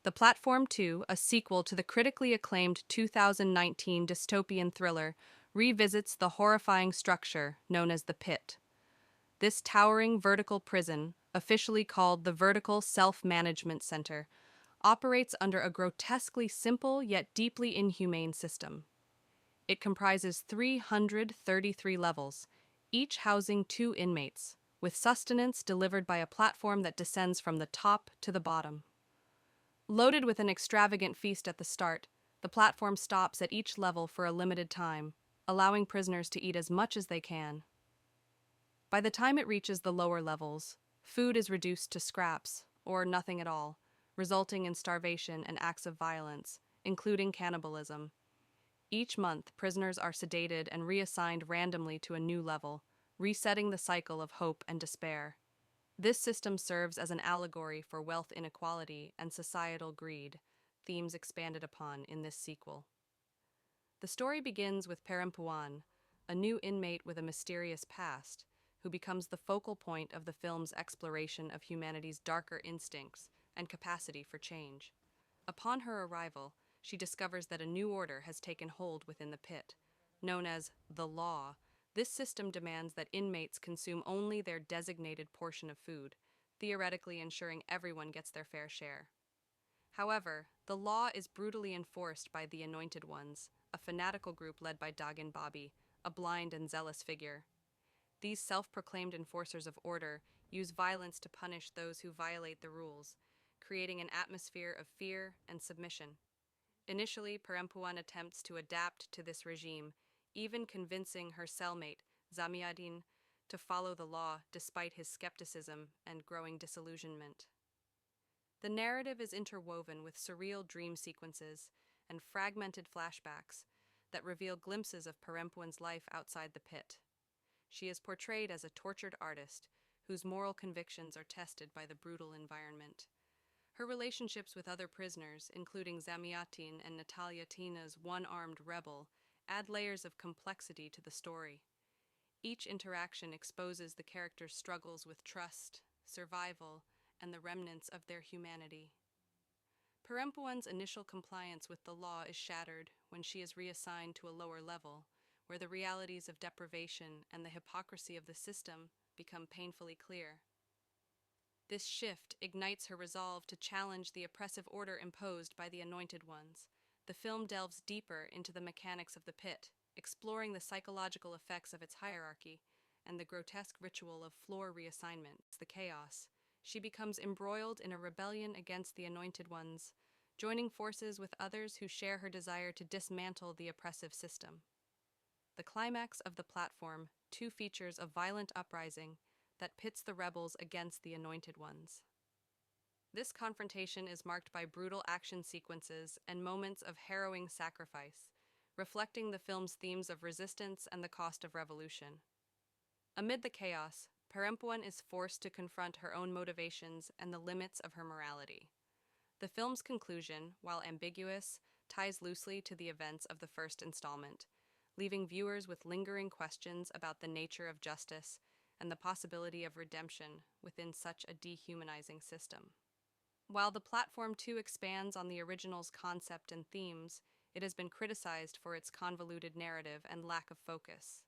The Platform 2, a sequel to the critically acclaimed 2019 dystopian thriller, revisits the horrifying structure known as the Pit. This towering vertical prison, officially called the Vertical Self-Management Center, operates under a grotesquely simple yet deeply inhumane system. It comprises 333 levels, each housing 2 inmates, with sustenance delivered by a platform that descends from the top to the bottom. Loaded with an extravagant feast at the start, the platform stops at each level for a limited time, allowing prisoners to eat as much as they can. By the time it reaches the lower levels, food is reduced to scraps, or nothing at all, resulting in starvation and acts of violence, including cannibalism. Each month, prisoners are sedated and reassigned randomly to a new level, resetting the cycle of hope and despair. This system serves as an allegory for wealth inequality and societal greed, themes expanded upon in this sequel. The story begins with Perempuan, a new inmate with a mysterious past, who becomes the focal point of the film's exploration of humanity's darker instincts and capacity for change. Upon her arrival, she discovers that a new order has taken hold within the pit. Known as the Law, this system demands that inmates consume only their designated portion of food, theoretically ensuring everyone gets their fair share. However, the law is brutally enforced by the Anointed Ones, a fanatical group led by Dagan Bobby, a blind and zealous figure. These self-proclaimed enforcers of order use violence to punish those who violate the rules, creating an atmosphere of fear and submission. Initially, Perempuan attempts to adapt to this regime, even convincing her cellmate, Zamiadin, to follow the law despite his skepticism and growing disillusionment. The narrative is interwoven with surreal dream sequences and fragmented flashbacks that reveal glimpses of Perempuan's life outside the pit. She is portrayed as a tortured artist whose moral convictions are tested by the brutal environment. Her relationships with other prisoners, including Zamiatin and Natalia Tina's one-armed rebel, add layers of complexity to the story. Each interaction exposes the characters' struggles with trust, survival, and the remnants of their humanity. Perempuan's initial compliance with the law is shattered when she is reassigned to a lower level, where the realities of deprivation and the hypocrisy of the system become painfully clear. This shift ignites her resolve to challenge the oppressive order imposed by the Anointed Ones. The film delves deeper into the mechanics of the pit, exploring the psychological effects of its hierarchy and the grotesque ritual of floor reassignment, the chaos. She becomes embroiled in a rebellion against the Anointed Ones, joining forces with others who share her desire to dismantle the oppressive system. The climax of the Platform 2 features a violent uprising that pits the rebels against the Anointed Ones. This confrontation is marked by brutal action sequences and moments of harrowing sacrifice, reflecting the film's themes of resistance and the cost of revolution. Amid the chaos, Perempuan is forced to confront her own motivations and the limits of her morality. The film's conclusion, while ambiguous, ties loosely to the events of the first installment, leaving viewers with lingering questions about the nature of justice and the possibility of redemption within such a dehumanizing system. While the Platform 2 expands on the original's concept and themes, it has been criticized for its convoluted narrative and lack of focus.